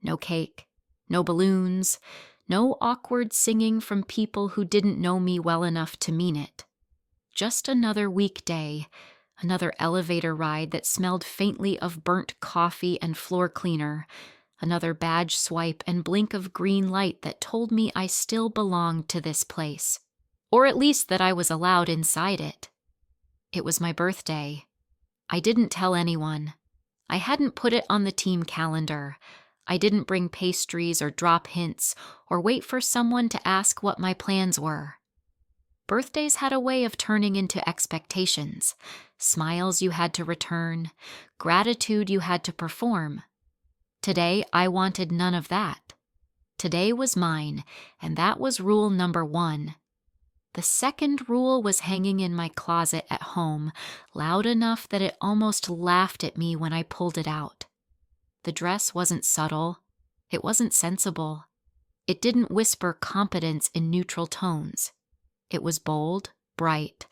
No cake, no balloons, no awkward singing from people who didn't know me well enough to mean it. Just another weekday, another elevator ride that smelled faintly of burnt coffee and floor cleaner, another badge swipe and blink of green light that told me I still belonged to this place, or at least that I was allowed inside it. It was my birthday. I didn't tell anyone. I hadn't put it on the team calendar. I didn't bring pastries or drop hints or wait for someone to ask what my plans were. Birthdays had a way of turning into expectations, smiles you had to return, gratitude you had to perform. Today, I wanted none of that. Today was mine, and that was rule number 1. The second rule was hanging in my closet at home, loud enough that it almost laughed at me when I pulled it out. The dress wasn't subtle. It wasn't sensible. It didn't whisper competence in neutral tones. It was bold, bright,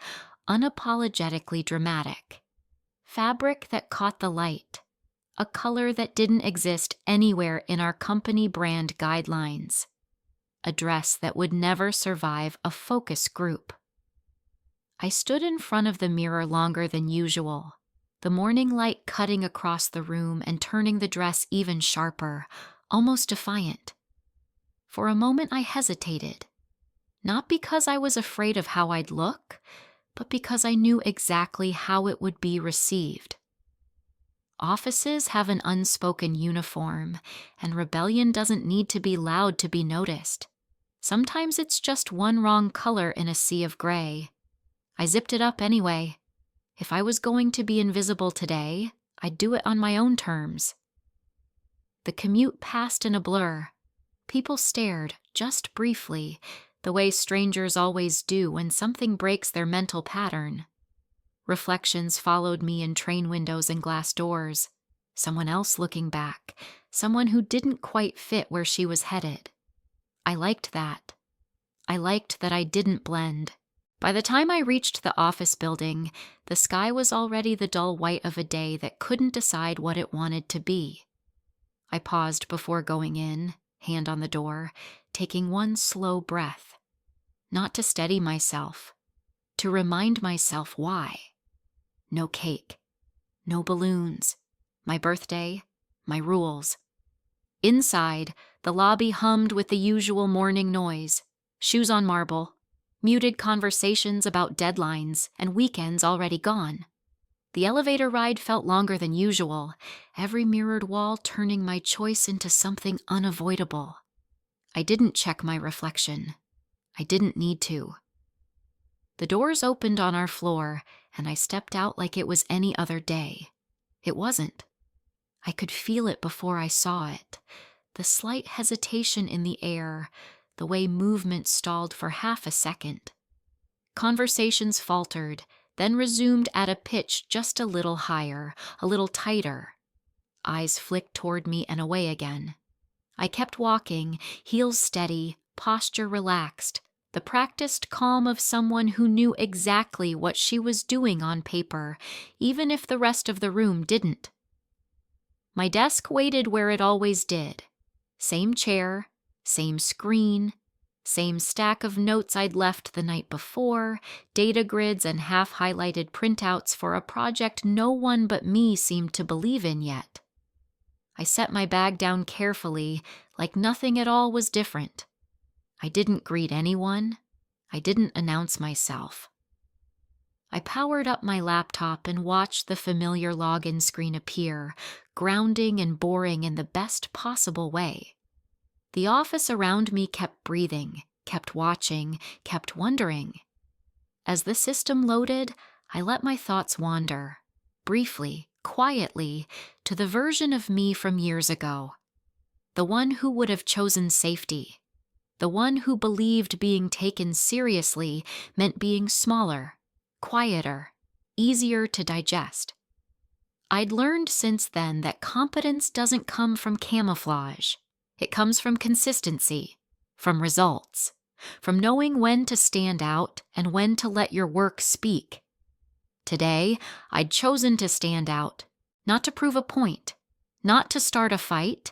unapologetically dramatic. Fabric that caught the light. A color that didn't exist anywhere in our company brand guidelines. A dress that would never survive a focus group. I stood in front of the mirror longer than usual, the morning light cutting across the room and turning the dress even sharper, almost defiant. For a moment I hesitated. Not because I was afraid of how I'd look, but because I knew exactly how it would be received. Offices have an unspoken uniform, and rebellion doesn't need to be loud to be noticed. Sometimes it's just one wrong color in a sea of gray. I zipped it up anyway. If I was going to be invisible today, I'd do it on my own terms. The commute passed in a blur. People stared, just briefly, the way strangers always do when something breaks their mental pattern. Reflections followed me in train windows and glass doors. Someone else looking back, someone who didn't quite fit where she was headed. I liked that. I liked that I didn't blend. By the time I reached the office building, the sky was already the dull white of a day that couldn't decide what it wanted to be. I paused before going in, hand on the door, taking one slow breath. Not to steady myself, to remind myself why. No cake, no balloons, my birthday, my rules. Inside, the lobby hummed with the usual morning noise, shoes on marble, muted conversations about deadlines and weekends already gone. The elevator ride felt longer than usual, every mirrored wall turning my choice into something unavoidable. I didn't check my reflection. I didn't need to. The doors opened on our floor, and I stepped out like it was any other day. It wasn't. I could feel it before I saw it. The slight hesitation in the air, the way movement stalled for half a second. Conversations faltered, then resumed at a pitch just a little higher, a little tighter. Eyes flicked toward me and away again. I kept walking, heels steady, posture relaxed, the practiced calm of someone who knew exactly what she was doing on paper, even if the rest of the room didn't. My desk waited where it always did. Same chair, same screen, same stack of notes I'd left the night before, data grids and half-highlighted printouts for a project no one but me seemed to believe in yet. I set my bag down carefully, like nothing at all was different. I didn't greet anyone. I didn't announce myself. I powered up my laptop and watched the familiar login screen appear, grounding and boring in the best possible way. The office around me kept breathing, kept watching, kept wondering. As the system loaded, I let my thoughts wander, briefly, quietly, to the version of me from years ago. The one who would have chosen safety. The one who believed being taken seriously meant being smaller, quieter, easier to digest. I'd learned since then that competence doesn't come from camouflage. It comes from consistency, from results, from knowing when to stand out and when to let your work speak. Today, I'd chosen to stand out, not to prove a point, not to start a fight,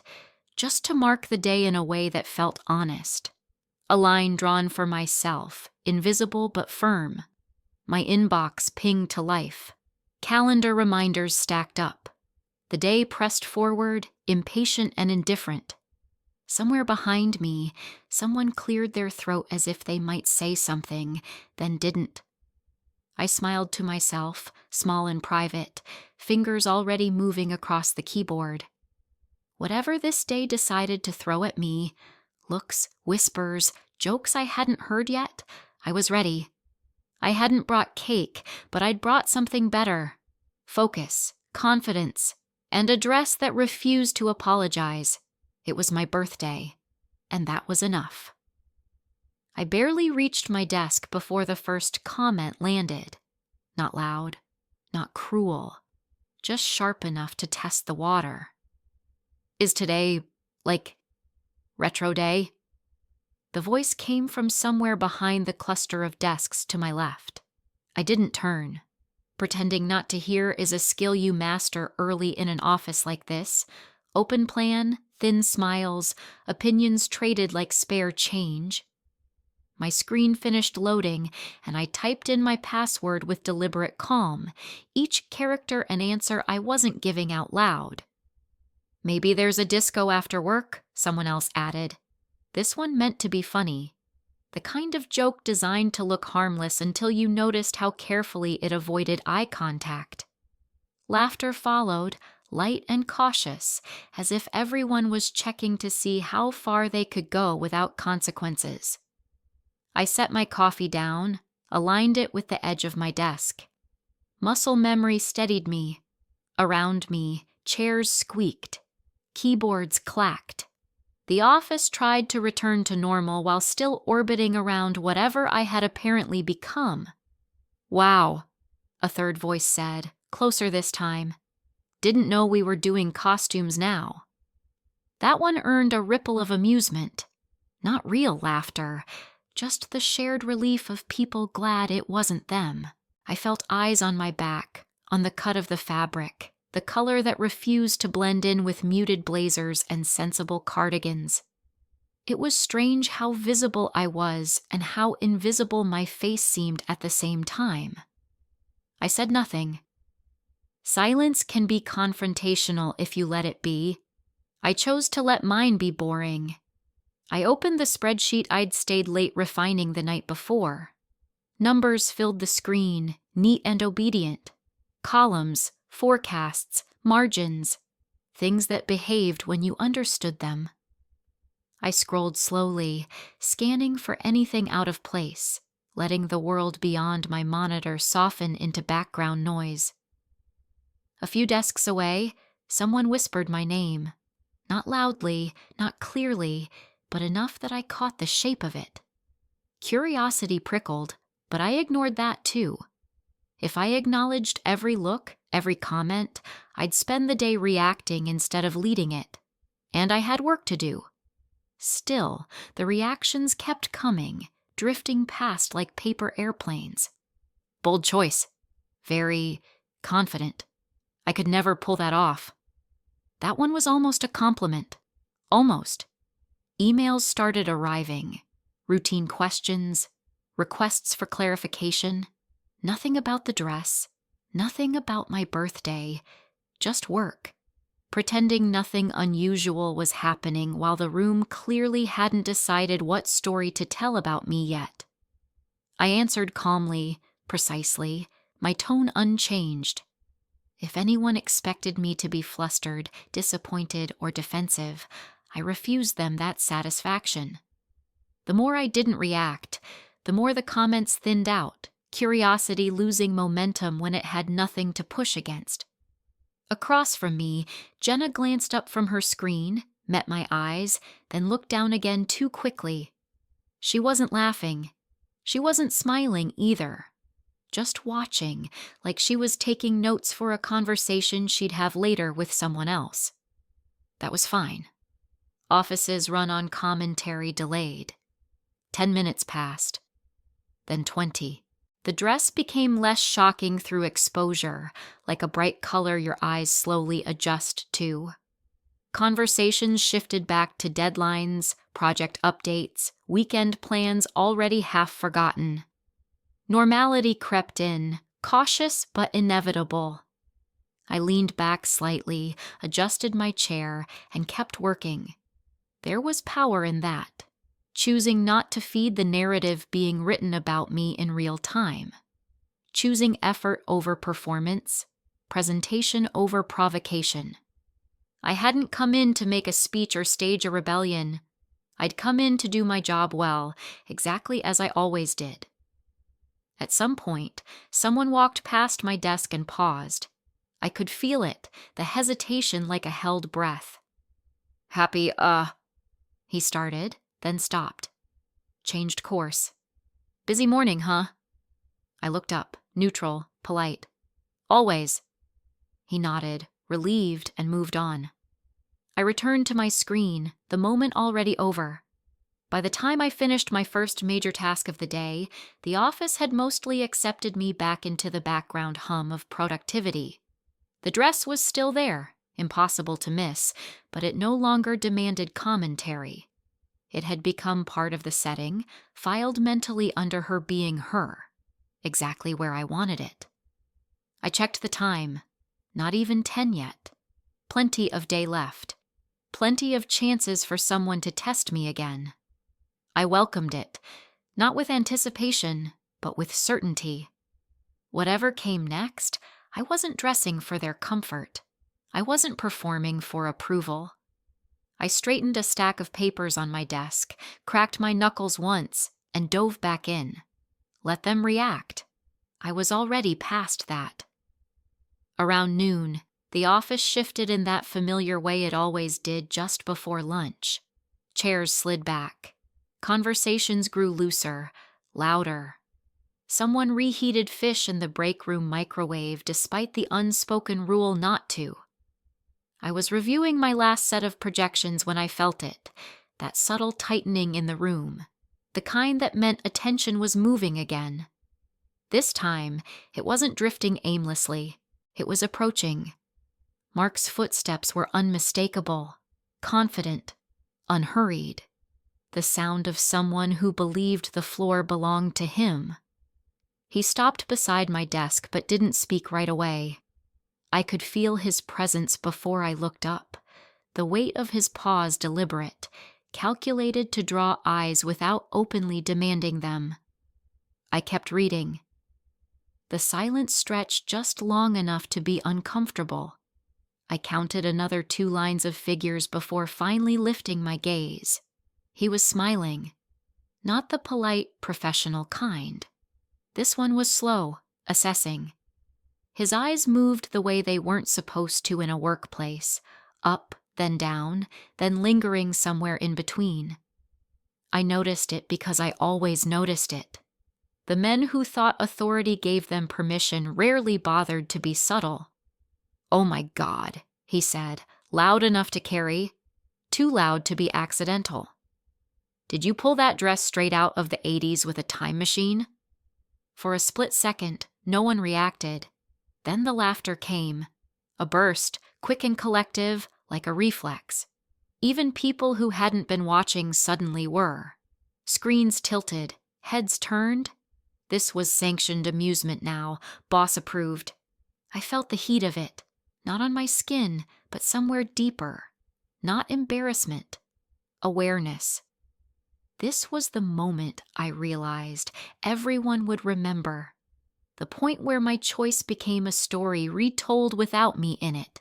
just to mark the day in a way that felt honest. A line drawn for myself, invisible but firm. My inbox pinged to life. Calendar reminders stacked up. The day pressed forward, impatient and indifferent. Somewhere behind me, someone cleared their throat as if they might say something, then didn't. I smiled to myself, small and private, fingers already moving across the keyboard. Whatever this day decided to throw at me, looks, whispers, jokes I hadn't heard yet, I was ready. I hadn't brought cake, but I'd brought something better. Focus, confidence, and a dress that refused to apologize. It was my birthday, and that was enough. I barely reached my desk before the first comment landed. Not loud, not cruel, just sharp enough to test the water. Is today, retro day? The voice came from somewhere behind the cluster of desks to my left. I didn't turn. Pretending not to hear is a skill you master early in an office like this. Open plan, thin smiles, opinions traded like spare change. My screen finished loading, and I typed in my password with deliberate calm, each character an answer I wasn't giving out loud. Maybe there's a disco after work, someone else added. This one meant to be funny. The kind of joke designed to look harmless until you noticed how carefully it avoided eye contact. Laughter followed, light and cautious, as if everyone was checking to see how far they could go without consequences. I set my coffee down, aligned it with the edge of my desk. Muscle memory steadied me. Around me, chairs squeaked. Keyboards clacked. The office tried to return to normal while still orbiting around whatever I had apparently become. Wow, a third voice said, closer this time. Didn't know we were doing costumes now. That one earned a ripple of amusement. Not real laughter, just the shared relief of people glad it wasn't them. I felt eyes on my back, on the cut of the fabric, the color that refused to blend in with muted blazers and sensible cardigans. It was strange how visible I was and how invisible my face seemed at the same time. I said nothing. Silence can be confrontational if you let it be. I chose to let mine be boring. I opened the spreadsheet I'd stayed late refining the night before. Numbers filled the screen, neat and obedient. Columns, forecasts, margins, things that behaved when you understood them. I scrolled slowly, scanning for anything out of place, letting the world beyond my monitor soften into background noise. A few desks away, someone whispered my name. Not loudly, not clearly, but enough that I caught the shape of it. Curiosity prickled, but I ignored that too. If I acknowledged every look, every comment, I'd spend the day reacting instead of leading it. And I had work to do. Still, the reactions kept coming, drifting past like paper airplanes. Bold choice. Very confident. I could never pull that off. That one was almost a compliment. Almost. Emails started arriving. Routine questions, requests for clarification. Nothing about the dress. Nothing about my birthday, just work, pretending nothing unusual was happening while the room clearly hadn't decided what story to tell about me yet. I answered calmly, precisely, my tone unchanged. If anyone expected me to be flustered, disappointed, or defensive, I refused them that satisfaction. The more I didn't react, the more the comments thinned out. Curiosity losing momentum when it had nothing to push against. Across from me, Jenna glanced up from her screen, met my eyes, then looked down again too quickly. She wasn't laughing. She wasn't smiling either. Just watching, like she was taking notes for a conversation she'd have later with someone else. That was fine. Offices run on commentary delayed. 10 minutes passed. Then 20. The dress became less shocking through exposure, like a bright color your eyes slowly adjust to. Conversations shifted back to deadlines, project updates, weekend plans already half forgotten. Normality crept in, cautious but inevitable. I leaned back slightly, adjusted my chair, and kept working. There was power in that, choosing not to feed the narrative being written about me in real time. Choosing effort over performance, presentation over provocation. I hadn't come in to make a speech or stage a rebellion. I'd come in to do my job well, exactly as I always did. At some point, someone walked past my desk and paused. I could feel it, the hesitation like a held breath. Happy, he started, then stopped. Changed course. Busy morning, huh? I looked up, neutral, polite. Always. He nodded, relieved, and moved on. I returned to my screen, the moment already over. By the time I finished my first major task of the day, the office had mostly accepted me back into the background hum of productivity. The dress was still there, impossible to miss, but it no longer demanded commentary. It had become part of the setting, filed mentally under her being her, exactly where I wanted it. I checked the time. Not even 10 yet. Plenty of day left. Plenty of chances for someone to test me again. I welcomed it, not with anticipation, but with certainty. Whatever came next, I wasn't dressing for their comfort. I wasn't performing for approval. I straightened a stack of papers on my desk, cracked my knuckles once, and dove back in. Let them react. I was already past that. Around noon, the office shifted in that familiar way it always did just before lunch. Chairs slid back. Conversations grew looser, louder. Someone reheated fish in the break room microwave despite the unspoken rule not to. I was reviewing my last set of projections when I felt it, that subtle tightening in the room, the kind that meant attention was moving again. This time, it wasn't drifting aimlessly. It was approaching. Mark's footsteps were unmistakable, confident, unhurried. The sound of someone who believed the floor belonged to him. He stopped beside my desk but didn't speak right away. I could feel his presence before I looked up, the weight of his pause deliberate, calculated to draw eyes without openly demanding them. I kept reading. The silence stretched just long enough to be uncomfortable. I counted another 2 lines of figures before finally lifting my gaze. He was smiling. Not the polite, professional kind. This one was slow, assessing. His eyes moved the way they weren't supposed to in a workplace, up, then down, then lingering somewhere in between. I noticed it because I always noticed it. The men who thought authority gave them permission rarely bothered to be subtle. "Oh my God," he said, loud enough to carry, too loud to be accidental. "Did you pull that dress straight out of the 80s with a time machine?" For a split second, no one reacted. Then the laughter came. A burst, quick and collective, like a reflex. Even people who hadn't been watching suddenly were. Screens tilted, heads turned. This was sanctioned amusement now, boss approved. I felt the heat of it, not on my skin, but somewhere deeper. Not embarrassment, awareness. This was the moment I realized everyone would remember. The point where my choice became a story retold without me in it.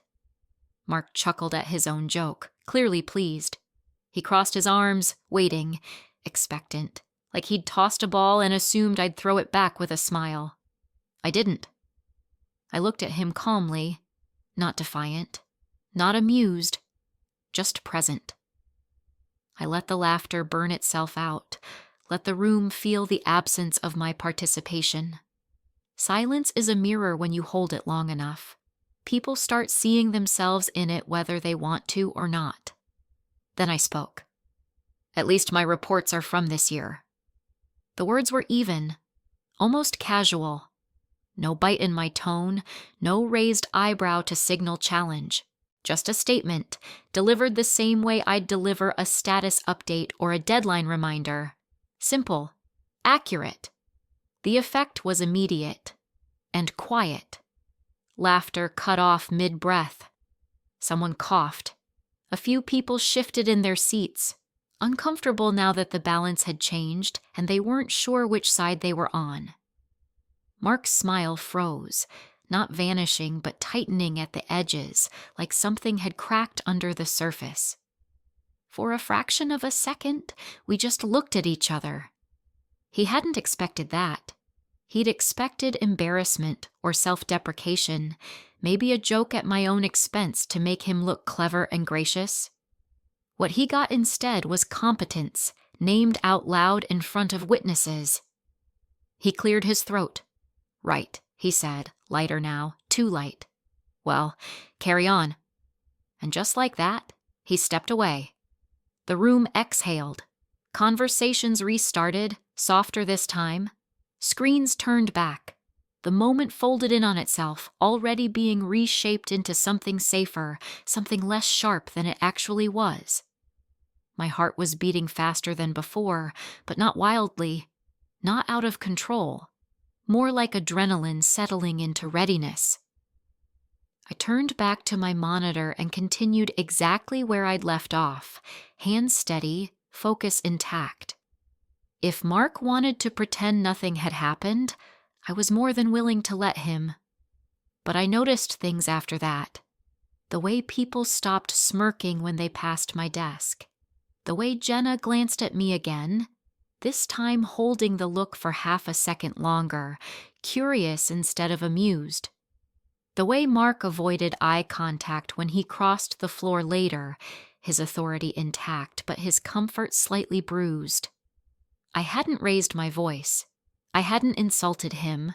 Mark chuckled at his own joke, clearly pleased. He crossed his arms, waiting, expectant, like he'd tossed a ball and assumed I'd throw it back with a smile. I didn't. I looked at him calmly, not defiant, not amused, just present. I let the laughter burn itself out, let the room feel the absence of my participation. Silence is a mirror when you hold it long enough. People start seeing themselves in it whether they want to or not. Then I spoke. "At least my reports are from this year." The words were even, almost casual. No bite in my tone, no raised eyebrow to signal challenge. Just a statement, delivered the same way I'd deliver a status update or a deadline reminder. Simple, accurate. The effect was immediate and quiet. Laughter cut off mid-breath. Someone coughed. A few people shifted in their seats, uncomfortable now that the balance had changed and they weren't sure which side they were on. Mark's smile froze, not vanishing but tightening at the edges, like something had cracked under the surface. For a fraction of a second, we just looked at each other. He hadn't expected that. He'd expected embarrassment or self-deprecation, maybe a joke at my own expense to make him look clever and gracious. What he got instead was competence, named out loud in front of witnesses. He cleared his throat. "Right," he said, lighter now, too light. "Well, carry on." And just like that, he stepped away. The room exhaled. Conversations restarted, softer this time. Screens turned back. The moment folded in on itself, already being reshaped into something safer, something less sharp than it actually was. My heart was beating faster than before, but not wildly, not out of control, more like adrenaline settling into readiness. I turned back to my monitor and continued exactly where I'd left off, hands steady, focus intact. If Mark wanted to pretend nothing had happened, I was more than willing to let him. But I noticed things after that. The way people stopped smirking when they passed my desk. The way Jenna glanced at me again, this time holding the look for half a second longer, curious instead of amused. The way Mark avoided eye contact when he crossed the floor later, his authority intact but his comfort slightly bruised. I hadn't raised my voice. I hadn't insulted him.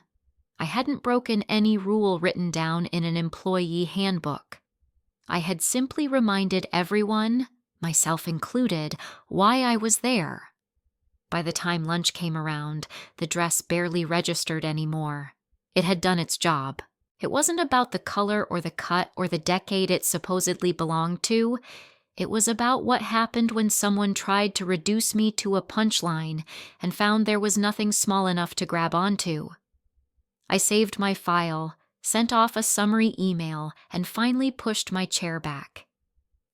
I hadn't broken any rule written down in an employee handbook. I had simply reminded everyone, myself included, why I was there. By the time lunch came around, the dress barely registered anymore. It had done its job. It wasn't about the color or the cut or the decade it supposedly belonged to. It was about what happened when someone tried to reduce me to a punchline and found there was nothing small enough to grab onto. I saved my file, sent off a summary email, and finally pushed my chair back.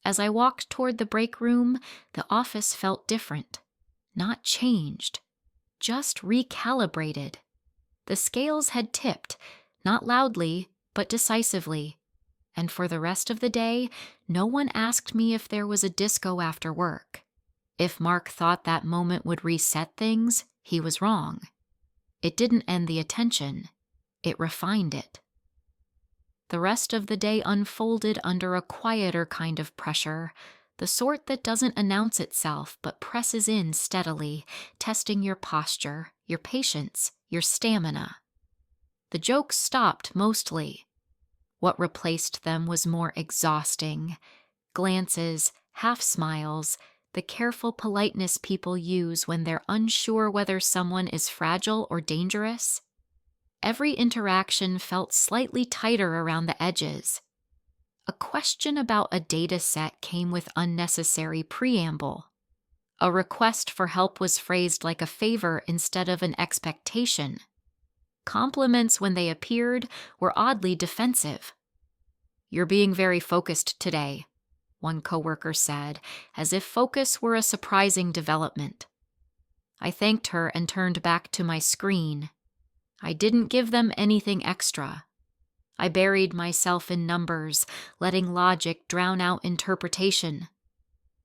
As I walked toward the break room, the office felt different. Not changed, just recalibrated. The scales had tipped, not loudly, but decisively. And for the rest of the day, no one asked me if there was a disco after work. If Mark thought that moment would reset things, he was wrong. It didn't end the attention. It refined it. The rest of the day unfolded under a quieter kind of pressure, the sort that doesn't announce itself but presses in steadily, testing your posture, your patience, your stamina. The jokes stopped mostly. What replaced them was more exhausting. Glances, half-smiles, the careful politeness people use when they're unsure whether someone is fragile or dangerous. Every interaction felt slightly tighter around the edges. A question about a data set came with unnecessary preamble. A request for help was phrased like a favor instead of an expectation. Compliments, when they appeared, were oddly defensive. "You're being very focused today," one coworker said, as if focus were a surprising development. I thanked her and turned back to my screen. I didn't give them anything extra. I buried myself in numbers, letting logic drown out interpretation.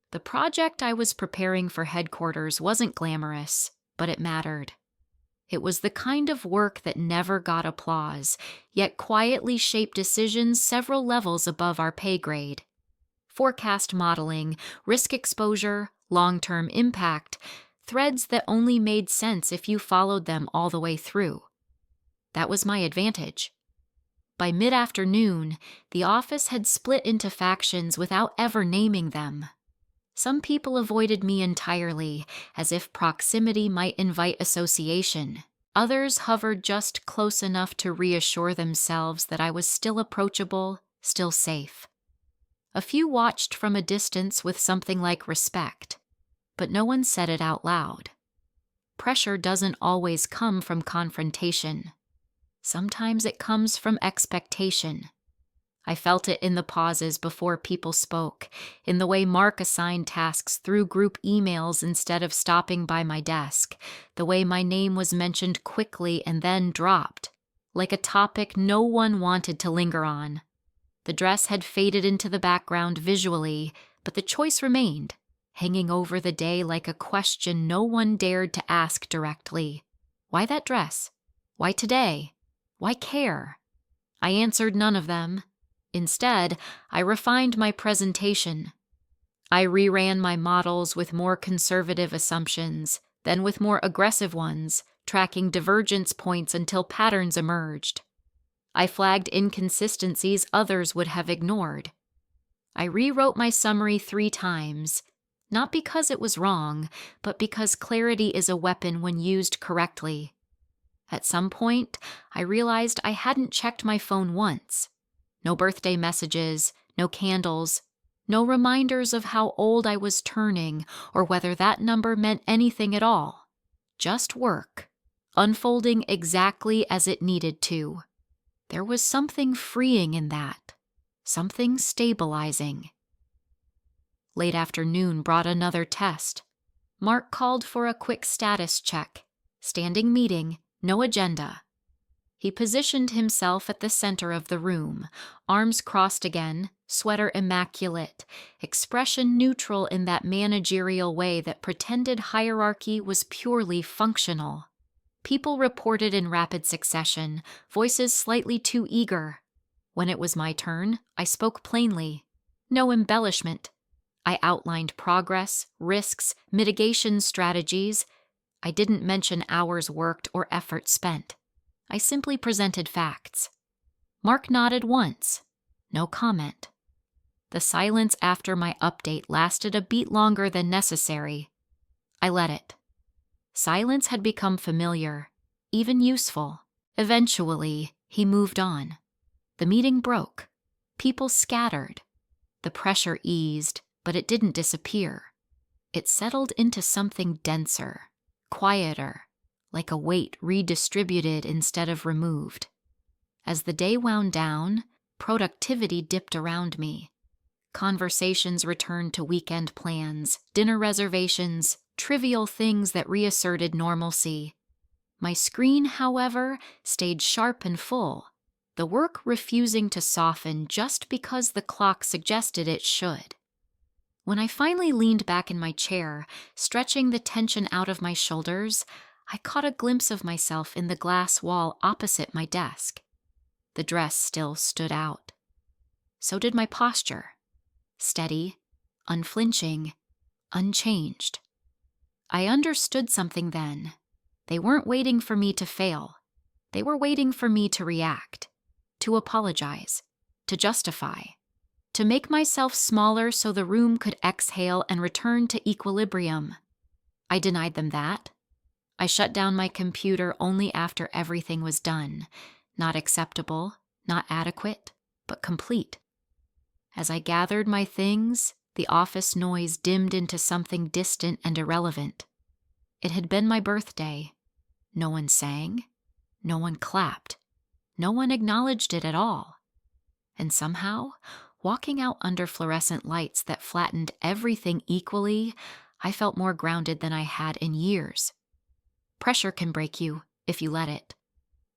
The project I was preparing for headquarters wasn't glamorous, but it mattered. It was the kind of work that never got applause, yet quietly shaped decisions several levels above our pay grade. Forecast modeling, risk exposure, long-term impact, threads that only made sense if you followed them all the way through. That was my advantage. By mid-afternoon, the office had split into factions without ever naming them. Some people avoided me entirely, as if proximity might invite association. Others hovered just close enough to reassure themselves that I was still approachable, still safe. A few watched from a distance with something like respect, but no one said it out loud. Pressure doesn't always come from confrontation. Sometimes it comes from expectation. I felt it in the pauses before people spoke, in the way Mark assigned tasks through group emails instead of stopping by my desk, the way my name was mentioned quickly and then dropped, like a topic no one wanted to linger on. The dress had faded into the background visually, but the choice remained, hanging over the day like a question no one dared to ask directly. Why that dress? Why today? Why care? I answered none of them. Instead, I refined my presentation. I reran my models with more conservative assumptions, then with more aggressive ones, tracking divergence points until patterns emerged. I flagged inconsistencies others would have ignored. I rewrote my summary 3 times, not because it was wrong, but because clarity is a weapon when used correctly. At some point, I realized I hadn't checked my phone once. No birthday messages, no candles, no reminders of how old I was turning or whether that number meant anything at all. Just work, unfolding exactly as it needed to. There was something freeing in that, something stabilizing. Late afternoon brought another test. Mark called for a quick status check. Standing meeting, no agenda. He positioned himself at the center of the room, arms crossed again, sweater immaculate, expression neutral in that managerial way that pretended hierarchy was purely functional. People reported in rapid succession, voices slightly too eager. When it was my turn, I spoke plainly. No embellishment. I outlined progress, risks, mitigation strategies. I didn't mention hours worked or effort spent. I simply presented facts. Mark nodded once. No comment. The silence after my update lasted a beat longer than necessary. I let it. Silence had become familiar, even useful. Eventually, he moved on. The meeting broke. People scattered. The pressure eased, but it didn't disappear. It settled into something denser, quieter, like a weight redistributed instead of removed. As the day wound down, productivity dipped around me. Conversations returned to weekend plans, dinner reservations, trivial things that reasserted normalcy. My screen, however, stayed sharp and full, the work refusing to soften just because the clock suggested it should. When I finally leaned back in my chair, stretching the tension out of my shoulders, I caught a glimpse of myself in the glass wall opposite my desk. The dress still stood out. So did my posture. Steady, unflinching, unchanged. I understood something then. They weren't waiting for me to fail. They were waiting for me to react, to apologize, to justify, to make myself smaller so the room could exhale and return to equilibrium. I denied them that. I shut down my computer only after everything was done. Not acceptable, not adequate, but complete. As I gathered my things, the office noise dimmed into something distant and irrelevant. It had been my birthday. No one sang. No one clapped. No one acknowledged it at all. And somehow, walking out under fluorescent lights that flattened everything equally, I felt more grounded than I had in years. Pressure can break you if you let it.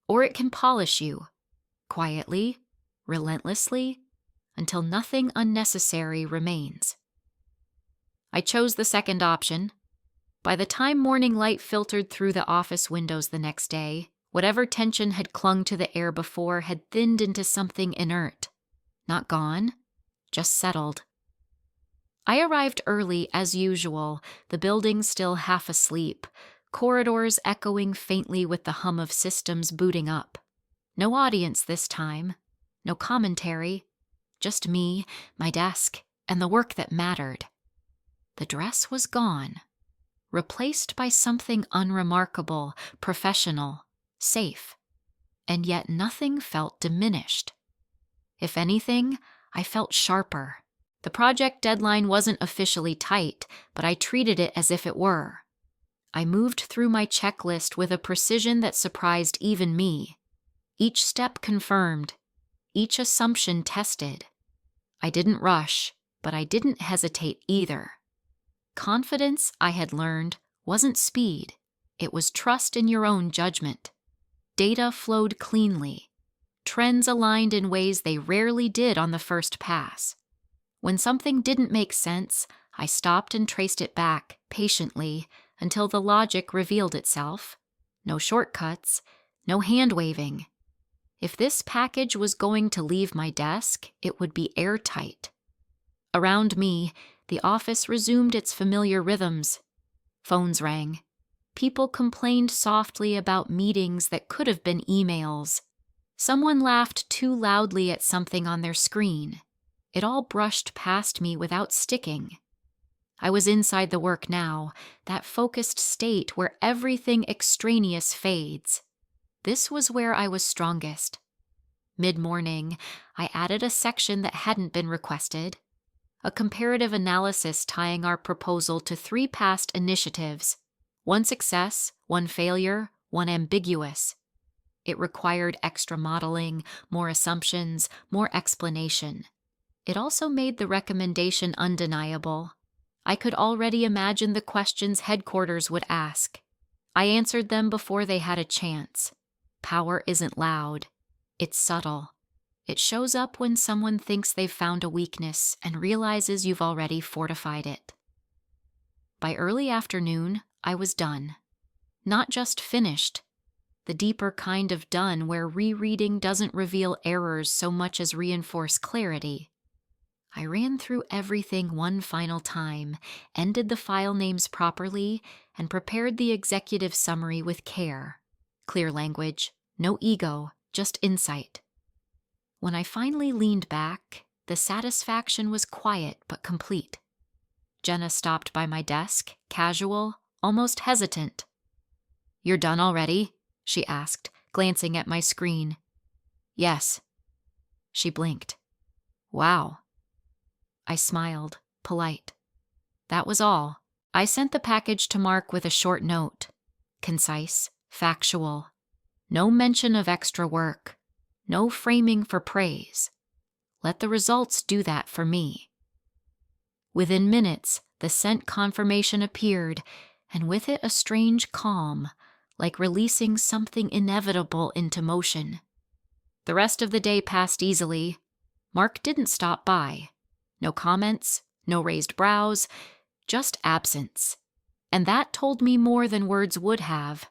Or it can polish you, quietly, relentlessly, until nothing unnecessary remains. I chose the second option. By the time morning light filtered through the office windows the next day, whatever tension had clung to the air before had thinned into something inert. Not gone, just settled. I arrived early as usual, the building still half asleep, corridors echoing faintly with the hum of systems booting up. No audience this time, no commentary, just me, my desk, and the work that mattered. The dress was gone, replaced by something unremarkable, professional, safe, and yet nothing felt diminished. If anything, I felt sharper, The project deadline wasn't officially tight, but I treated it as if it were. I moved through my checklist with a precision that surprised even me. Each step confirmed, each assumption tested. I didn't rush, but I didn't hesitate either. Confidence, I had learned, wasn't speed. It was trust in your own judgment. Data flowed cleanly. Trends aligned in ways they rarely did on the first pass. When something didn't make sense, I stopped and traced it back, patiently, until the logic revealed itself. No shortcuts, no hand-waving. If this package was going to leave my desk, it would be airtight. Around me, the office resumed its familiar rhythms. Phones rang. People complained softly about meetings that could have been emails. Someone laughed too loudly at something on their screen. It all brushed past me without sticking. I was inside the work now, that focused state where everything extraneous fades. This was where I was strongest. Mid-morning, I added a section that hadn't been requested. A comparative analysis tying our proposal to 3 past initiatives. 1 success, 1 failure, 1 ambiguous. It required extra modeling, more assumptions, more explanation. It also made the recommendation undeniable. I could already imagine the questions headquarters would ask. I answered them before they had a chance. Power isn't loud. It's subtle. It shows up when someone thinks they've found a weakness and realizes you've already fortified it. By early afternoon, I was done. Not just finished. The deeper kind of done where rereading doesn't reveal errors so much as reinforce clarity. I ran through everything one final time, ended the file names properly, and prepared the executive summary with care. Clear language, no ego, just insight. When I finally leaned back, the satisfaction was quiet but complete. Jenna stopped by my desk, casual, almost hesitant. "You're done already?" she asked, glancing at my screen. "Yes." She blinked. "Wow." I smiled, polite. That was all. I sent the package to Mark with a short note. Concise, factual. No mention of extra work. No framing for praise. Let the results do that for me. Within minutes, the sent confirmation appeared, and with it a strange calm, like releasing something inevitable into motion. The rest of the day passed easily. Mark didn't stop by. No comments, no raised brows, just absence. And that told me more than words would have.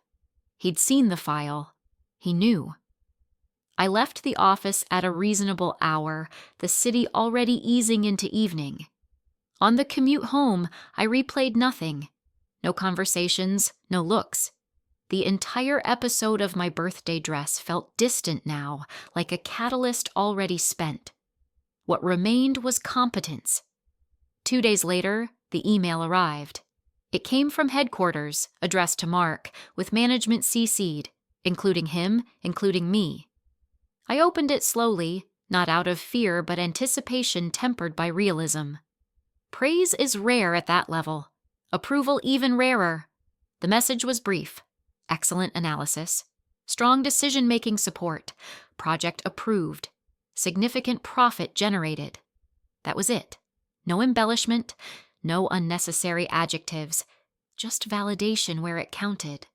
He'd seen the file. He knew. I left the office at a reasonable hour, the city already easing into evening. On the commute home, I replayed nothing. No conversations, no looks. The entire episode of my birthday dress felt distant now, like a catalyst already spent. What remained was competence. 2 days later, the email arrived. It came from headquarters, addressed to Mark, with management CC'd, including him, including me. I opened it slowly, not out of fear but anticipation tempered by realism. Praise is rare at that level. Approval even rarer. The message was brief. Excellent analysis. Strong decision-making support. Project approved. Significant profit generated. That was it. No embellishment, no unnecessary adjectives, just validation where it counted.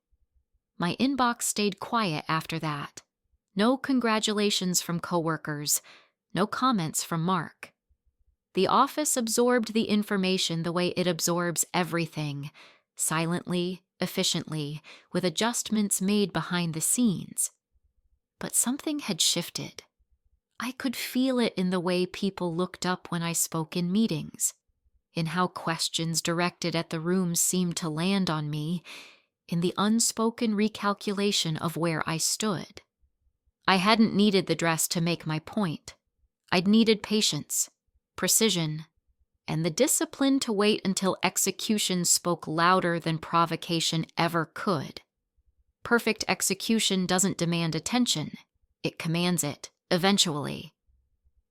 My inbox stayed quiet after that. No congratulations from coworkers, no comments from Mark. The office absorbed the information the way it absorbs everything, silently, efficiently, with adjustments made behind the scenes. But something had shifted. I could feel it in the way people looked up when I spoke in meetings, in how questions directed at the room seemed to land on me, in the unspoken recalculation of where I stood. I hadn't needed the dress to make my point. I'd needed patience, precision, and the discipline to wait until execution spoke louder than provocation ever could. Perfect execution doesn't demand attention. It commands it. Eventually.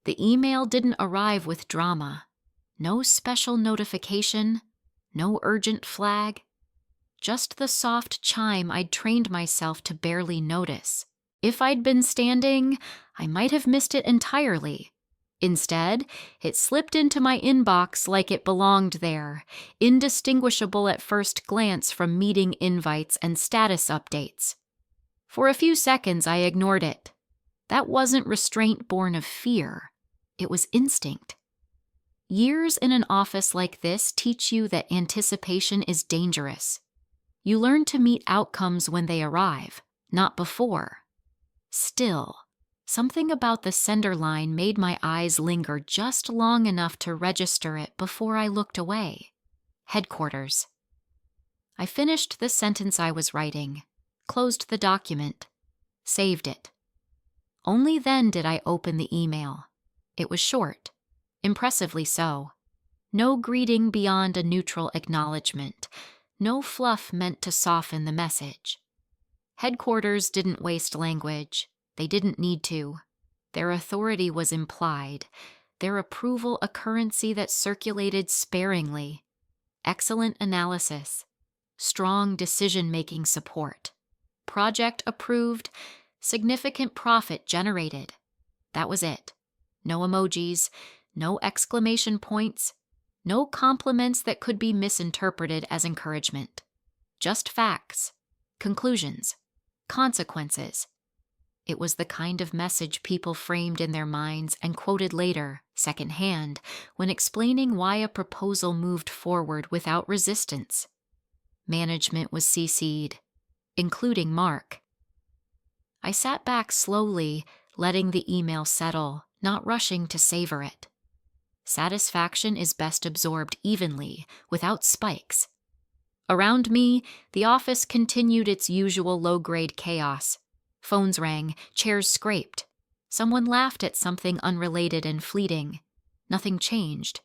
The email didn't arrive with drama. No special notification, no urgent flag. Just the soft chime I'd trained myself to barely notice. If I'd been standing, I might have missed it entirely. Instead, it slipped into my inbox like it belonged there, indistinguishable at first glance from meeting invites and status updates. For a few seconds, I ignored it. That wasn't restraint born of fear. It was instinct. Years in an office like this teach you that anticipation is dangerous. You learn to meet outcomes when they arrive, not before. Still, something about the sender line made my eyes linger just long enough to register it before I looked away. Headquarters. I finished the sentence I was writing, closed the document, saved it. Only then did I open the email. It was short, impressively so. No greeting beyond a neutral acknowledgement. No fluff meant to soften the message. Headquarters didn't waste language. They didn't need to. Their authority was implied, their approval a currency that circulated sparingly. Excellent analysis, strong decision-making support. Project approved, significant profit generated. That was it. No emojis, no exclamation points, no compliments that could be misinterpreted as encouragement. Just facts, conclusions, consequences. It was the kind of message people framed in their minds and quoted later, secondhand, when explaining why a proposal moved forward without resistance. Management was CC'd, including Mark. I sat back slowly, letting the email settle, not rushing to savor it. Satisfaction is best absorbed evenly, without spikes. Around me, the office continued its usual low-grade chaos. Phones rang, chairs scraped. Someone laughed at something unrelated and fleeting. Nothing changed,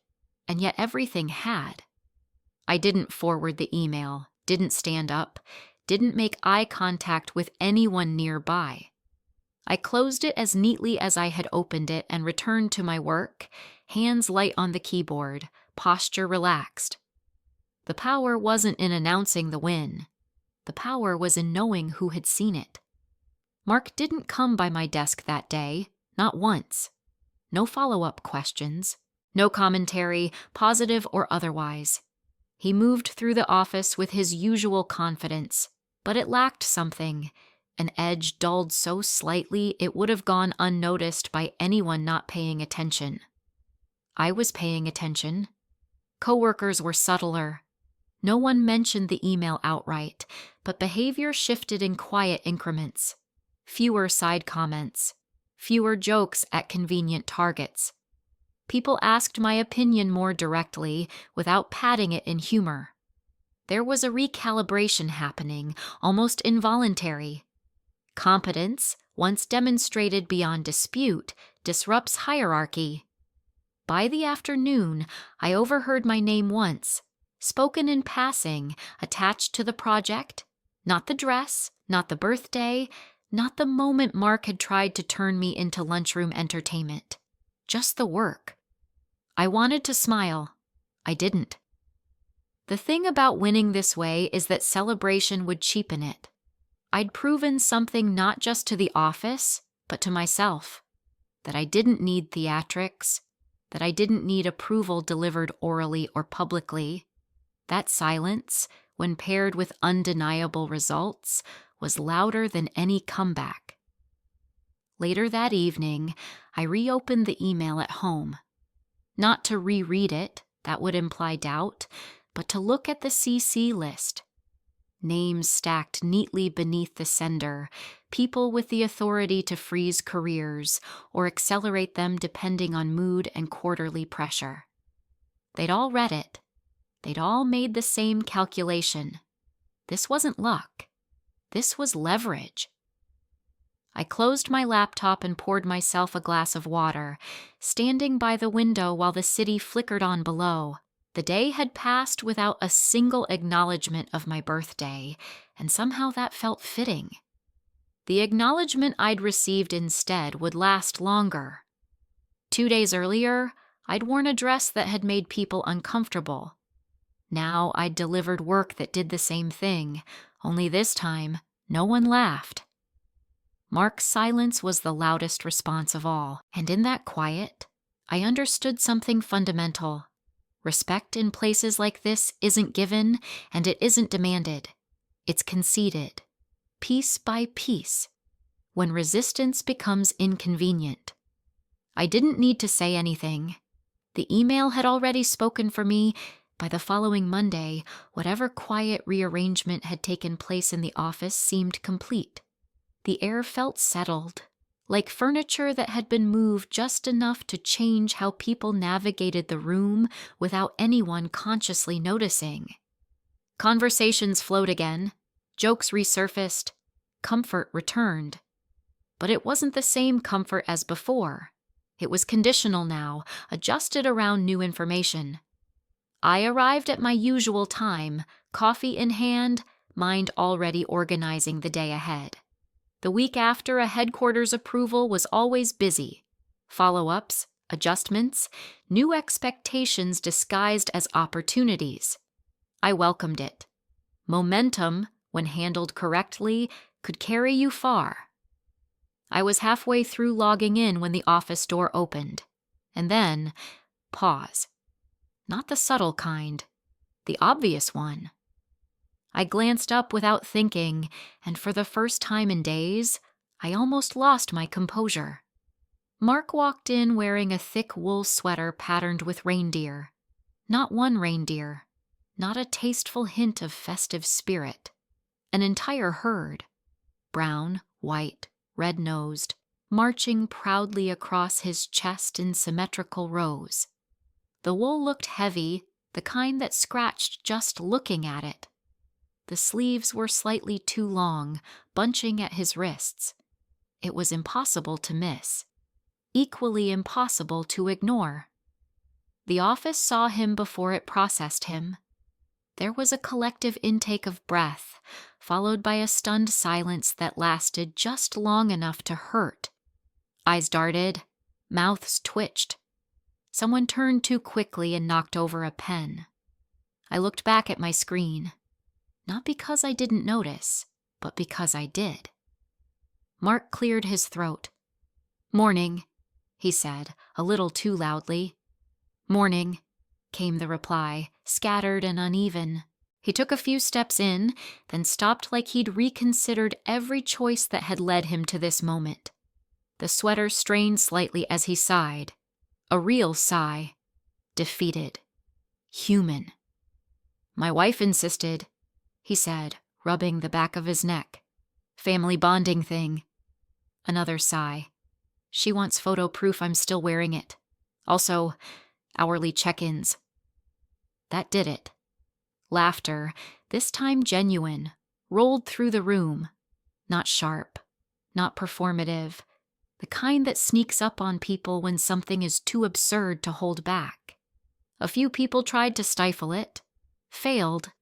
and yet everything had. I didn't forward the email, didn't stand up, didn't make eye contact with anyone nearby. I closed it as neatly as I had opened it and returned to my work, hands light on the keyboard, posture relaxed. The power wasn't in announcing the win. The power was in knowing who had seen it. Mark didn't come by my desk that day, not once. No follow-up questions, no commentary, positive or otherwise. He moved through the office with his usual confidence, but it lacked something. An edge dulled so slightly it would have gone unnoticed by anyone not paying attention. I was paying attention. Coworkers were subtler. No one mentioned the email outright, but behavior shifted in quiet increments. Fewer side comments. Fewer jokes at convenient targets. People asked my opinion more directly, without padding it in humor. There was a recalibration happening, almost involuntary. Competence, once demonstrated beyond dispute, disrupts hierarchy. By the afternoon, I overheard my name once, spoken in passing, attached to the project. Not the dress, not the birthday, not the moment Mark had tried to turn me into lunchroom entertainment. Just the work. I wanted to smile. I didn't. The thing about winning this way is that celebration would cheapen it. I'd proven something not just to the office, but to myself. That I didn't need theatrics, that I didn't need approval delivered orally or publicly. That silence, when paired with undeniable results, was louder than any comeback. Later that evening, I reopened the email at home. Not to reread it, that would imply doubt, but to look at the CC list. Names stacked neatly beneath the sender, people with the authority to freeze careers or accelerate them depending on mood and quarterly pressure. They'd all read it. They'd all made the same calculation. This wasn't luck. This was leverage. I closed my laptop and poured myself a glass of water, standing by the window while the city flickered on below. The day had passed without a single acknowledgement of my birthday, and somehow that felt fitting. The acknowledgement I'd received instead would last longer. 2 days earlier, I'd worn a dress that had made people uncomfortable. Now I'd delivered work that did the same thing, only this time no one laughed. Mark's silence was the loudest response of all, and in that quiet, I understood something fundamental. Respect in places like this isn't given, and it isn't demanded. It's conceded, piece by piece, when resistance becomes inconvenient. I didn't need to say anything. The email had already spoken for me. By the following Monday, whatever quiet rearrangement had taken place in the office seemed complete. The air felt settled, like furniture that had been moved just enough to change how people navigated the room without anyone consciously noticing. Conversations flowed again, jokes resurfaced, comfort returned. But it wasn't the same comfort as before. It was conditional now, adjusted around new information. I arrived at my usual time, coffee in hand, mind already organizing the day ahead. The week after a headquarters approval was always busy. Follow-ups, adjustments, new expectations disguised as opportunities. I welcomed it. Momentum, when handled correctly, could carry you far. I was halfway through logging in when the office door opened. And then, pause. Not the subtle kind, the obvious one. I glanced up without thinking, and for the first time in days, I almost lost my composure. Mark walked in wearing a thick wool sweater patterned with reindeer. Not one reindeer, not a tasteful hint of festive spirit. An entire herd, brown, white, red-nosed, marching proudly across his chest in symmetrical rows. The wool looked heavy, the kind that scratched just looking at it. The sleeves were slightly too long, bunching at his wrists. It was impossible to miss, equally impossible to ignore. The office saw him before it processed him. There was a collective intake of breath, followed by a stunned silence that lasted just long enough to hurt. Eyes darted, mouths twitched. Someone turned too quickly and knocked over a pen. I looked back at my screen. Not because I didn't notice, but because I did. Mark cleared his throat. "Morning," he said, a little too loudly. "Morning," came the reply, scattered and uneven. He took a few steps in, then stopped like he'd reconsidered every choice that had led him to this moment. The sweater strained slightly as he sighed. A real sigh. Defeated. Human. "My wife insisted," he said, rubbing the back of his neck. "Family bonding thing." Another sigh. "She wants photo proof I'm still wearing it. Also, hourly check-ins." That did it. Laughter, this time genuine, rolled through the room. Not sharp, not performative, the kind that sneaks up on people when something is too absurd to hold back. A few people tried to stifle it, failed.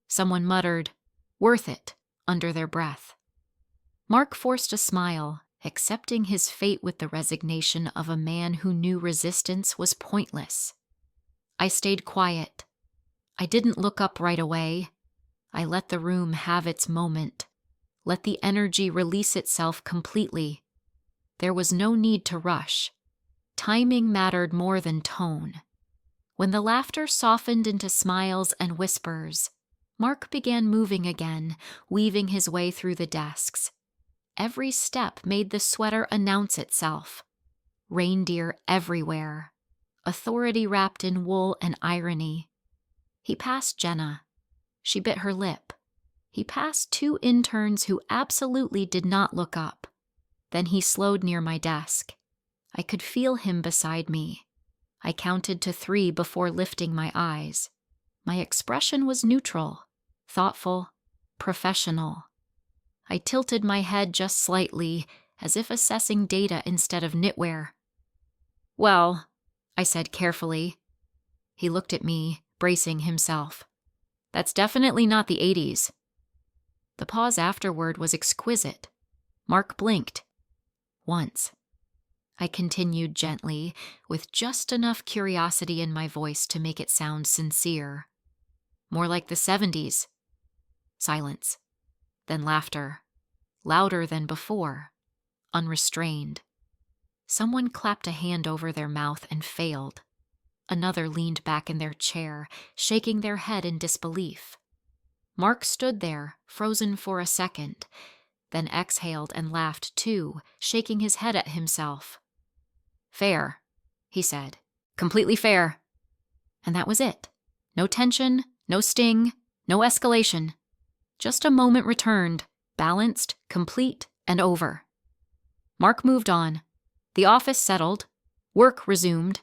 Someone muttered, "Worth it," under their breath. Mark forced a smile, accepting his fate with the resignation of a man who knew resistance was pointless. I stayed quiet. I didn't look up right away. I let the room have its moment, let the energy release itself completely. There was no need to rush. Timing mattered more than tone. When the laughter softened into smiles and whispers, Mark began moving again, weaving his way through the desks. Every step made the sweater announce itself. Reindeer everywhere. Authority wrapped in wool and irony. He passed Jenna. She bit her lip. He passed two interns who absolutely did not look up. Then he slowed near my desk. I could feel him beside me. I counted to 3 before lifting my eyes. My expression was neutral, thoughtful, professional. I tilted my head just slightly, as if assessing data instead of knitwear. "Well," I said carefully. He looked at me, bracing himself. "That's definitely not the 80s. The pause afterward was exquisite. Mark blinked. Once. I continued gently, with just enough curiosity in my voice to make it sound sincere. More like the 70s. Silence. Then laughter. Louder than before. Unrestrained. Someone clapped a hand over their mouth and failed. Another leaned back in their chair, shaking their head in disbelief. Mark stood there, frozen for a second, then exhaled and laughed too, shaking his head at himself. "Fair," he said. "Completely fair." And that was it. No tension, no sting, no escalation. Just a moment returned, balanced, complete, and over. Mark moved on. The office settled. Work resumed.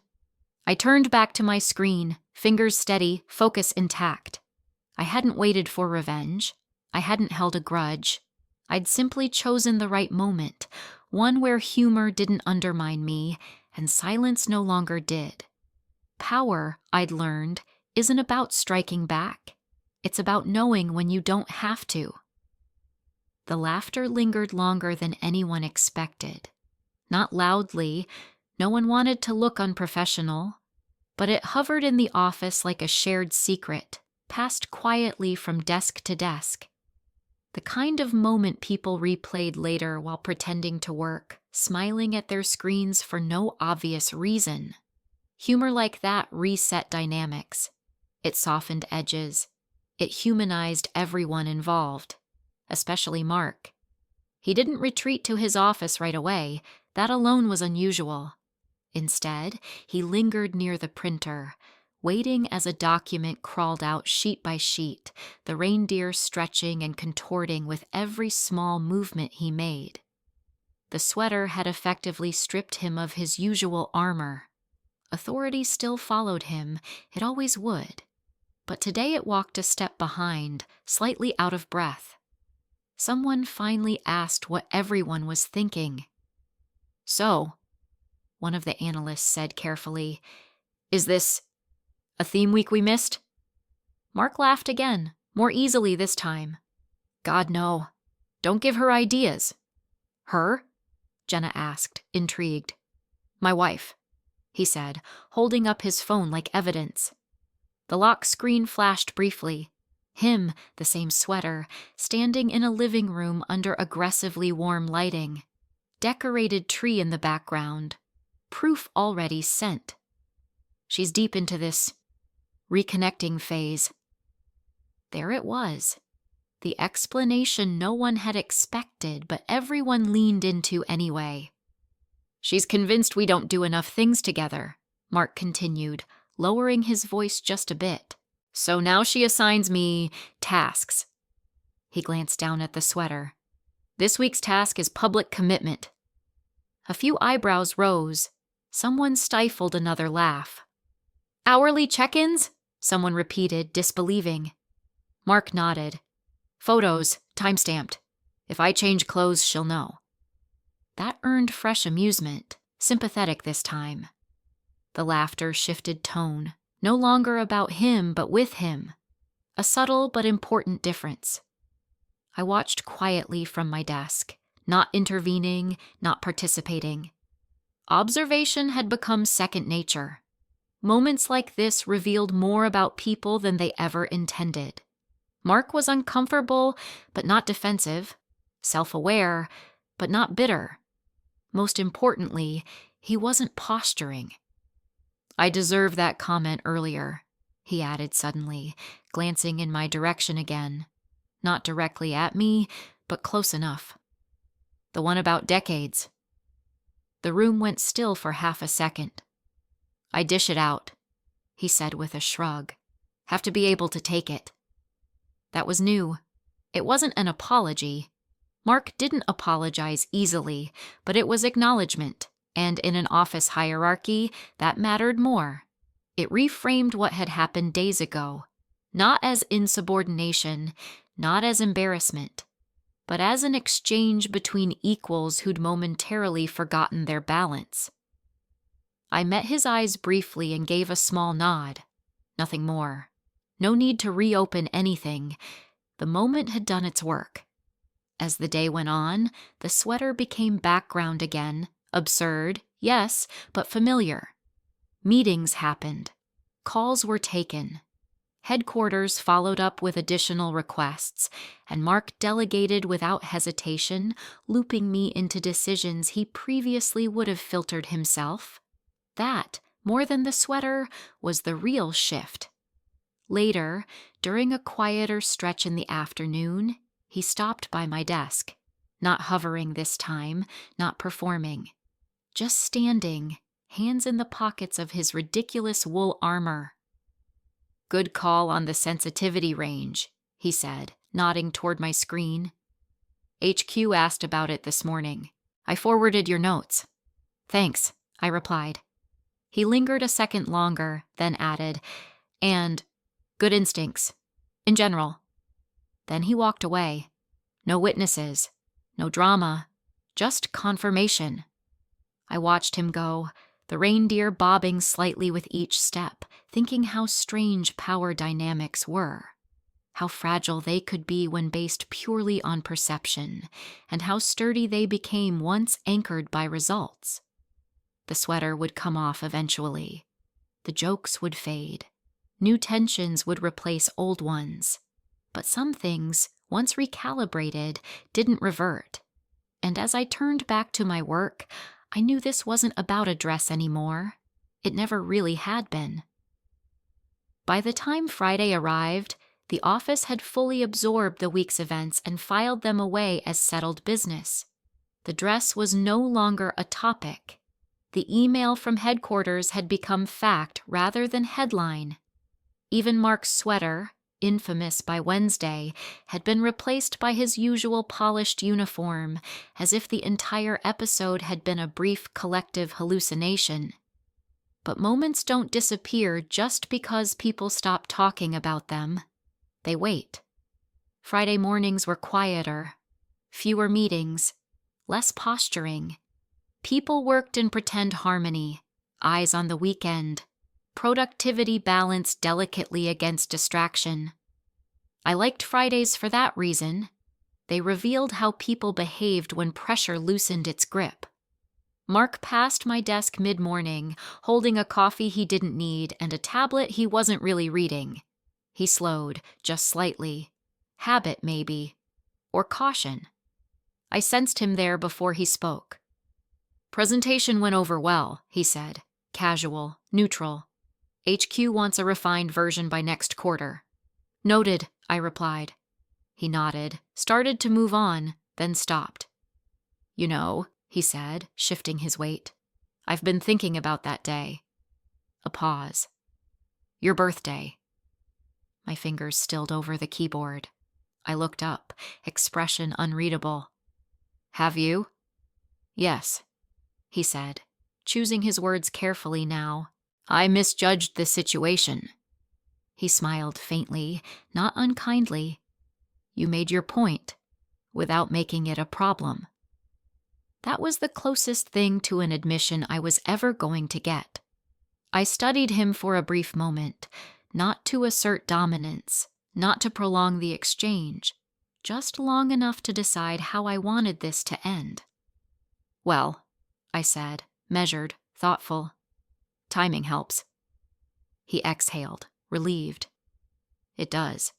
I turned back to my screen, fingers steady, focus intact. I hadn't waited for revenge. I hadn't held a grudge. I'd simply chosen the right moment, one where humor didn't undermine me and silence no longer did. Power, I'd learned, isn't about striking back. It's about knowing when you don't have to. The laughter lingered longer than anyone expected. Not loudly, no one wanted to look unprofessional, but it hovered in the office like a shared secret, passed quietly from desk to desk. The kind of moment people replayed later while pretending to work, smiling at their screens for no obvious reason. Humor like that reset dynamics. It softened edges. It humanized everyone involved, especially Mark. He didn't retreat to his office right away. That alone was unusual. Instead, he lingered near the printer, waiting as a document crawled out sheet by sheet, the reindeer stretching and contorting with every small movement he made. The sweater had effectively stripped him of his usual armor. Authority still followed him, it always would. But today it walked a step behind, slightly out of breath. Someone finally asked what everyone was thinking. "So," one of the analysts said carefully, "is this a theme week we missed?" Mark laughed again, more easily this time. "God, no. Don't give her ideas." "Her?" Jenna asked, intrigued. "My wife," he said, holding up his phone like evidence. The lock screen flashed briefly. Him, the same sweater, standing in a living room under aggressively warm lighting. Decorated tree in the background. Proof already sent. She's deep into this reconnecting phase. There it was. The explanation no one had expected, but everyone leaned into anyway. "She's convinced we don't do enough things together," Mark continued, lowering his voice just a bit. "So now she assigns me tasks." He glanced down at the sweater. "This week's task is public commitment." A few eyebrows rose. Someone stifled another laugh. "Hourly check-ins?" someone repeated, disbelieving. Mark nodded. "Photos, time-stamped. If I change clothes, she'll know." That earned fresh amusement, sympathetic this time. The laughter shifted tone, no longer about him but with him. A subtle but important difference. I watched quietly from my desk, not intervening, not participating. Observation had become second nature. Moments like this revealed more about people than they ever intended. Mark was uncomfortable, but not defensive, self-aware, but not bitter. Most importantly, he wasn't posturing. "I deserved that comment earlier," he added suddenly, glancing in my direction again. Not directly at me, but close enough. "The one about decades." The room went still for half a second. "I dish it out," he said with a shrug. "Have to be able to take it." That was new. It wasn't an apology. Mark didn't apologize easily, but it was acknowledgement, and in an office hierarchy, that mattered more. It reframed what had happened days ago, not as insubordination, not as embarrassment, but as an exchange between equals who'd momentarily forgotten their balance. I met his eyes briefly and gave a small nod. Nothing more. No need to reopen anything. The moment had done its work. As the day went on, the sweater became background again, Absurd, yes, but familiar. Meetings happened. Calls were taken. Headquarters followed up with additional requests, and Mark delegated without hesitation, looping me into decisions he previously would have filtered himself. That, more than the sweater, was the real shift. Later, during a quieter stretch in the afternoon, he stopped by my desk, not hovering this time, not performing, just standing, hands in the pockets of his ridiculous wool armor. "Good call on the sensitivity range," he said, nodding toward my screen. "HQ asked about it this morning. I forwarded your notes." "Thanks," I replied. He lingered a second longer, then added, "And good instincts. In general." Then he walked away. No witnesses, no drama, just confirmation. I watched him go, the reindeer bobbing slightly with each step, thinking how strange power dynamics were, how fragile they could be when based purely on perception, and how sturdy they became once anchored by results. The sweater would come off eventually. The jokes would fade. New tensions would replace old ones. But some things, once recalibrated, didn't revert. And as I turned back to my work, I knew this wasn't about a dress anymore. It never really had been. By the time Friday arrived, the office had fully absorbed the week's events and filed them away as settled business. The dress was no longer a topic. The email from headquarters had become fact rather than headline. Even Mark's sweater, infamous by Wednesday, had been replaced by his usual polished uniform, as if the entire episode had been a brief collective hallucination. But moments don't disappear just because people stop talking about them. They wait. Friday mornings were quieter, fewer meetings, less posturing. People worked in pretend harmony, eyes on the weekend. Productivity balanced delicately against distraction. I liked Fridays for that reason. They revealed how people behaved when pressure loosened its grip. Mark passed my desk mid-morning, holding a coffee he didn't need and a tablet he wasn't really reading. He slowed, just slightly. Habit, maybe. Or caution. I sensed him there before he spoke. "Presentation went over well," he said. Casual, neutral. "HQ wants a refined version by next quarter." "Noted," I replied. He nodded, started to move on, then stopped. "You know," he said, shifting his weight, "I've been thinking about that day." A pause. "Your birthday." My fingers stilled over the keyboard. I looked up, expression unreadable. "Have you?" "Yes," he said, choosing his words carefully now. "I misjudged the situation." He smiled faintly, not unkindly. "You made your point, without making it a problem." That was the closest thing to an admission I was ever going to get. I studied him for a brief moment, not to assert dominance, not to prolong the exchange, just long enough to decide how I wanted this to end. "Well," I said, measured, thoughtful. "Timing helps." He exhaled, relieved. "It does."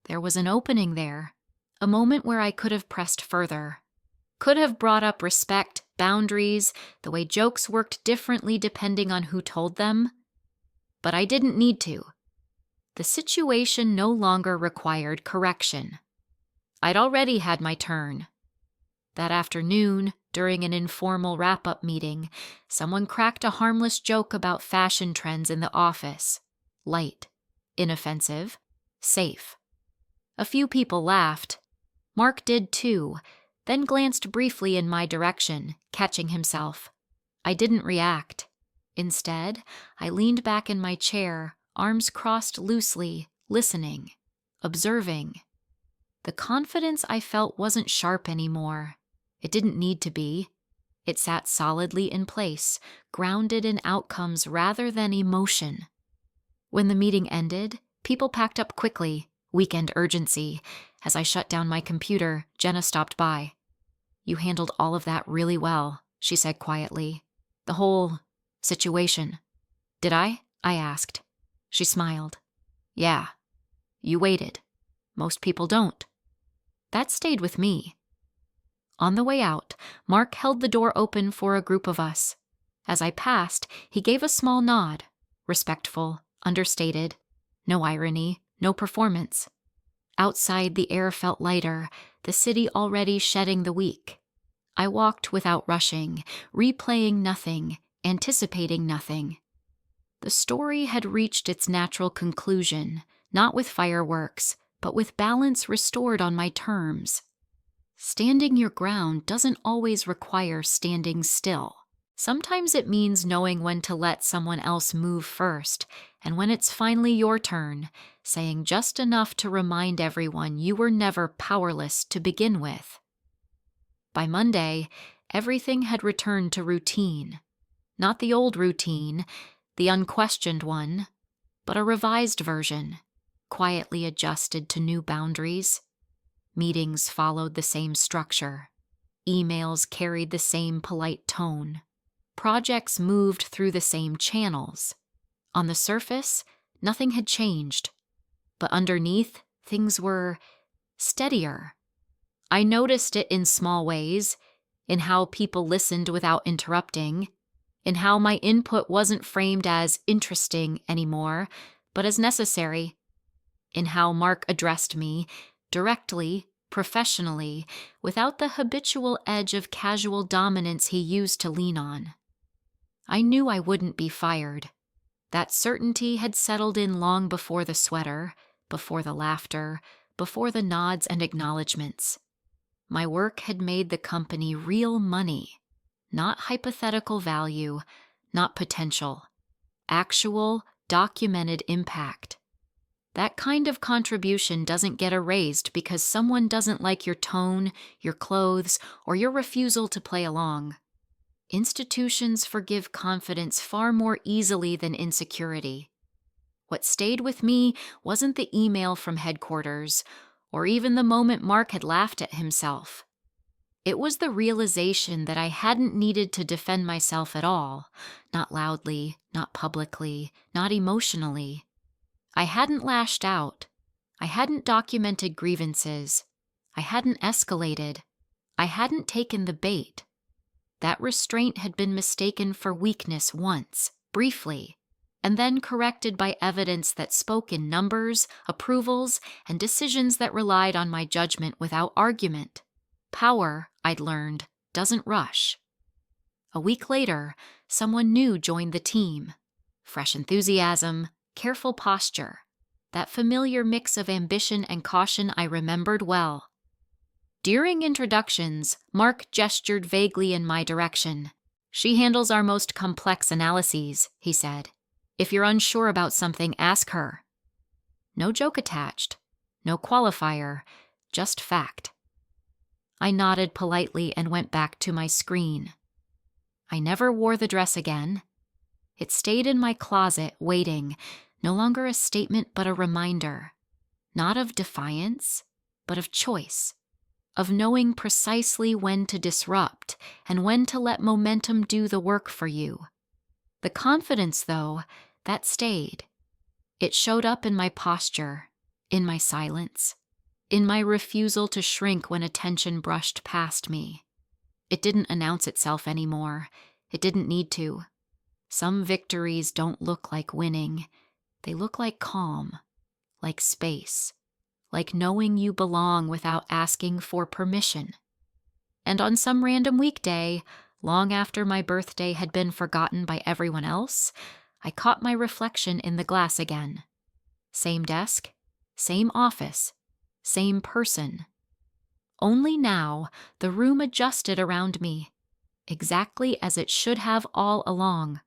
There was an opening there, a moment where I could have pressed further, could have brought up respect, boundaries, the way jokes worked differently depending on who told them. But I didn't need to. The situation no longer required correction. I'd already had my turn. That afternoon, during an informal wrap-up meeting, someone cracked a harmless joke about fashion trends in the office. Light, inoffensive, safe. A few people laughed. Mark did too, then glanced briefly in my direction, catching himself. I didn't react. Instead, I leaned back in my chair, arms crossed loosely, listening, observing. The confidence I felt wasn't sharp anymore. It didn't need to be. It sat solidly in place, grounded in outcomes rather than emotion. When the meeting ended, people packed up quickly, weekend urgency. As I shut down my computer, Jenna stopped by. "You handled all of that really well," she said quietly. "The whole situation." "Did I?" I asked. She smiled. "Yeah. You waited. Most people don't." That stayed with me. On the way out, Mark held the door open for a group of us. As I passed, he gave a small nod, respectful, understated, no irony, no performance. Outside, the air felt lighter, the city already shedding the week. I walked without rushing, replaying nothing, anticipating nothing. The story had reached its natural conclusion, not with fireworks, but with balance restored on my terms. Standing your ground doesn't always require standing still. Sometimes it means knowing when to let someone else move first, and when it's finally your turn, saying just enough to remind everyone you were never powerless to begin with. By Monday, everything had returned to routine. Not the old routine, the unquestioned one, but a revised version, quietly adjusted to new boundaries. Meetings followed the same structure. Emails carried the same polite tone. Projects moved through the same channels. On the surface, nothing had changed, but underneath, things were steadier. I noticed it in small ways, in how people listened without interrupting, in how my input wasn't framed as interesting anymore, but as necessary, in how Mark addressed me, directly, professionally, without the habitual edge of casual dominance he used to lean on. I knew I wouldn't be fired. That certainty had settled in long before the sweater, before the laughter, before the nods and acknowledgments. My work had made the company real money, not hypothetical value, not potential. Actual, documented impact. That kind of contribution doesn't get erased because someone doesn't like your tone, your clothes, or your refusal to play along. Institutions forgive confidence far more easily than insecurity. What stayed with me wasn't the email from headquarters, or even the moment Mark had laughed at himself. It was the realization that I hadn't needed to defend myself at all, not loudly, not publicly, not emotionally. I hadn't lashed out. I hadn't documented grievances. I hadn't escalated. I hadn't taken the bait. That restraint had been mistaken for weakness once, briefly, and then corrected by evidence that spoke in numbers, approvals, and decisions that relied on my judgment without argument. Power, I'd learned, doesn't rush. A week later, someone new joined the team. Fresh enthusiasm, careful posture, that familiar mix of ambition and caution I remembered well. During introductions, Mark gestured vaguely in my direction. "She handles our most complex analyses," he said. "If you're unsure about something, ask her." No joke attached, no qualifier, just fact. I nodded politely and went back to my screen. I never wore the dress again. It stayed in my closet, waiting, no longer a statement but a reminder, not of defiance, but of choice. Of knowing precisely when to disrupt and when to let momentum do the work for you. The confidence, though, that stayed. It showed up in my posture, in my silence, in my refusal to shrink when attention brushed past me. It didn't announce itself anymore. It didn't need to. Some victories don't look like winning. They look like calm, like space. Like knowing you belong without asking for permission. And on some random weekday, long after my birthday had been forgotten by everyone else, I caught my reflection in the glass again. Same desk, same office, same person. Only now, the room adjusted around me, exactly as it should have all along.